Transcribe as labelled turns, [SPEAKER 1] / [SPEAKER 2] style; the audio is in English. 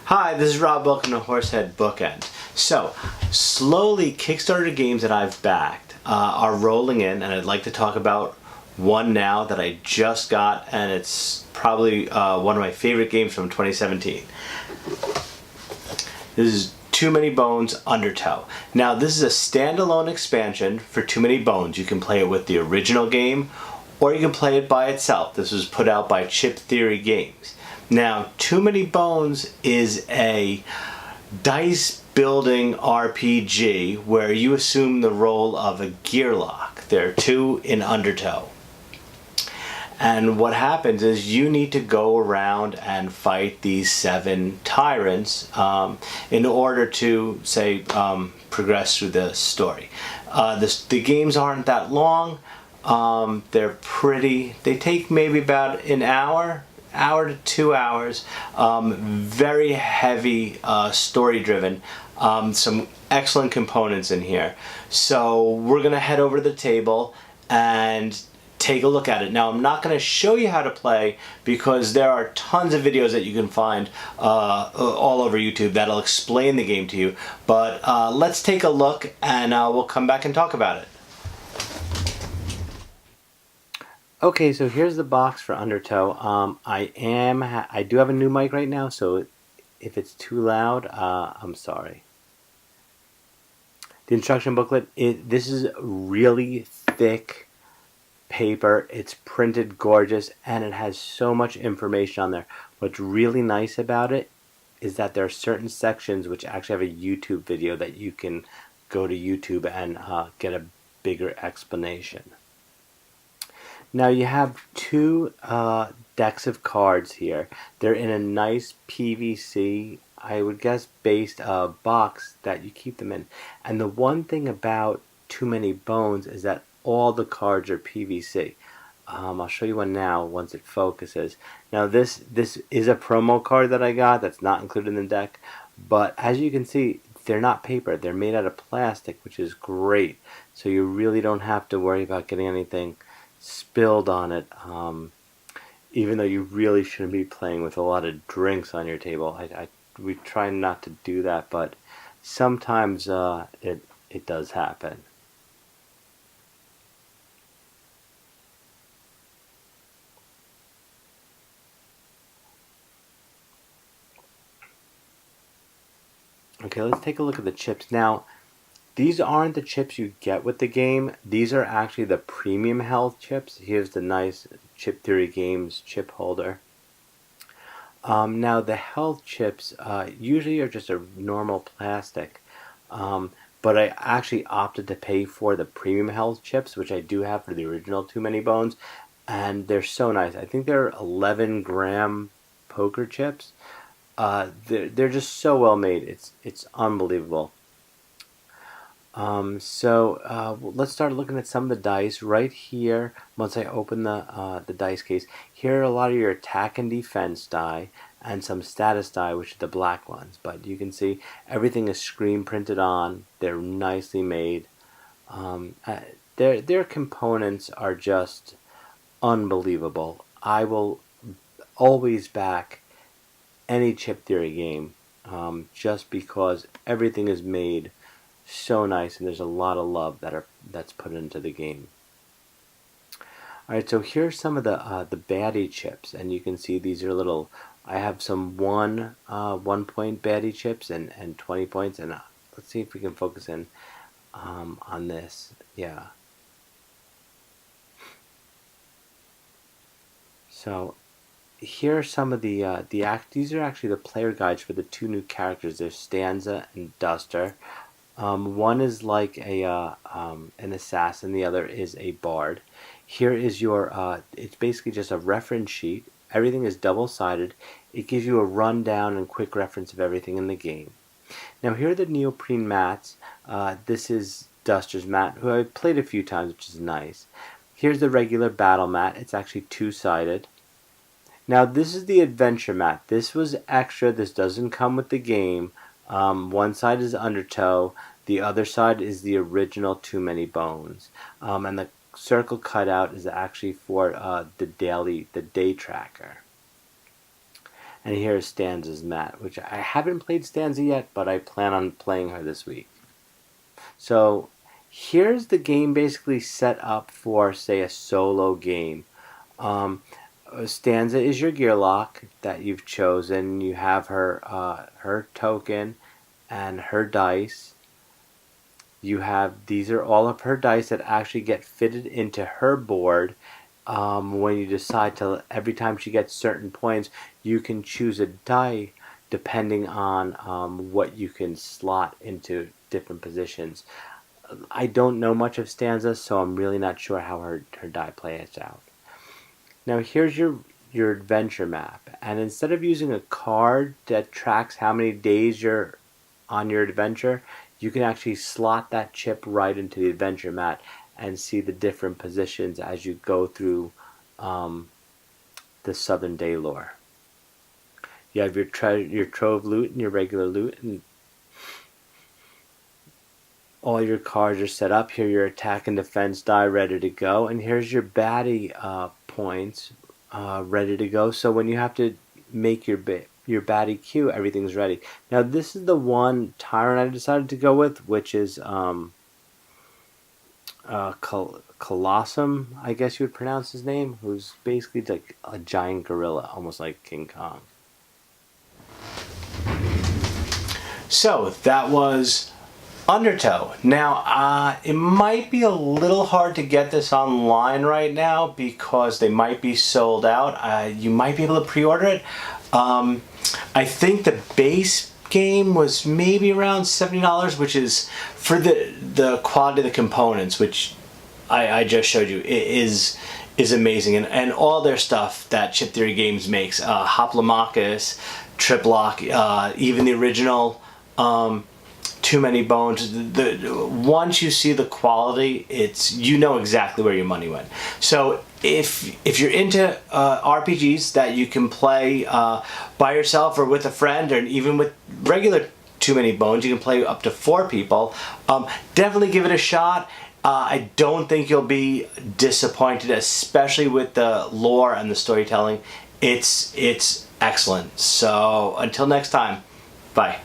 [SPEAKER 1] Hi, this is Rob. Welcome to Horsehead Bookends. So, slowly, Kickstarter games that I've backed are rolling in, and I'd like to talk about one now that I just got, and it's probably one of my favorite games from 2017. This is Too Many Bones Undertow. Now, this is a standalone expansion for Too Many Bones. You can play it with the original game, or you can play it by itself. This was put out by Chip Theory Games. Now, Too Many Bones is a dice building RPG where you assume the role of a gearlock. There are two in Undertow. And what happens is you need to go around and fight these 7 tyrants in order to, say, progress through the story. The games aren't that long. They take maybe about an hour to 2 hours. Very heavy story driven. Some excellent components in here. So we're gonna head over to the table and take a look at it. Now, I'm not going to show you how to play because there are tons of videos that you can find all over YouTube that'll explain the game to you. But let's take a look, and we'll come back and talk about it. Okay, so here's the box for Undertow. I do have a new mic right now, so if it's too loud, I'm sorry. The instruction booklet, this is really thick paper. It's printed gorgeous, and it has so much information on there. What's really nice about it is that there are certain sections which actually have a YouTube video that you can go to YouTube and get a bigger explanation. Now you have 2 decks of cards here. They're in a nice PVC, I would guess, based box that you keep them in. And the one thing about Too Many Bones is that all the cards are PVC. I'll show you one now once it focuses. Now this is a promo card that I got that's not included in the deck, but as you can see, they're not paper. They're made out of plastic, which is great. So you really don't have to worry about getting anything spilled on it, even though you really shouldn't be playing with a lot of drinks on your table. We try not to do that, but sometimes it does happen. Okay, let's take a look at the chips. Now, these aren't the chips you get with the game. These are actually the premium health chips. Here's the nice Chip Theory Games chip holder. Now, the health chips usually are just a normal plastic. But I actually opted to pay for the premium health chips, which I do have for the original Too Many Bones. And they're so nice. I think they're 11-gram poker chips. They're just so well made. It's unbelievable. Let's start looking at some of the dice right here. Once I open the dice case, here are a lot of your attack and defense die and some status die, which are the black ones. But you can see everything is screen printed on. They're nicely made. Their components are just unbelievable. I will always back any Chip Theory game just because everything is made so nice, and there's a lot of love that's put into the game. Alright, so here's some of the baddie chips, and you can see these are little. I have some 1 point baddie chips and 20 points, and let's see if we can focus in on this. Yeah. So here are some of these are actually the player guides for the 2 new characters. There's Stanza and Duster. One is like an assassin, the other is a bard. Here is your, it's basically just a reference sheet. Everything is double-sided. It gives you a rundown and quick reference of everything in the game. Now here are the neoprene mats. This is Duster's mat, who I've played a few times, which is nice. Here's the regular battle mat. It's actually 2-sided. Now this is the adventure mat. This was extra. This doesn't come with the game. One side is Undertow. The other side is the original Too Many Bones. And the circle cutout is actually for the day tracker. And here's Stanza's mat, which I haven't played Stanza yet, but I plan on playing her this week. So here's the game basically set up for, say, a solo game. Stanza is your gear lock that you've chosen. You have her token and her dice. These are all of her dice that actually get fitted into her board. When you decide to, every time she gets certain points, you can choose a die depending on what you can slot into different positions. I don't know much of Stanza, so I'm really not sure how her die plays out. Now here's your adventure map, and instead of using a card that tracks how many days you're on your adventure, you can actually slot that chip right into the adventure map and see the different positions as you go through the Southern Day lore. You have your trove loot and your regular loot, and all your cards are set up. Here your attack and defense die ready to go, and here's your baddie points ready to go. So when you have to make your baddie queue, everything's ready. Now this is the one tyrant I decided to go with, which is Colossum, I guess you would pronounce his name, who's basically like a giant gorilla, almost like King Kong. So that was Undertow. Now, it might be a little hard to get this online right now because they might be sold out. You might be able to pre-order it. I think the base game was maybe around $70, which is for the quality of the components, which I just showed you. It is amazing, and all their stuff that Chip Theory Games makes, Hoplomachus, Triplock, even the original Too Many Bones. Once you see the quality, you know exactly where your money went. So if you're into RPGs that you can play by yourself or with a friend, or even with regular Too Many Bones, you can play up to 4 people. Definitely give it a shot. I don't think you'll be disappointed, especially with the lore and the storytelling. It's excellent. So until next time, bye.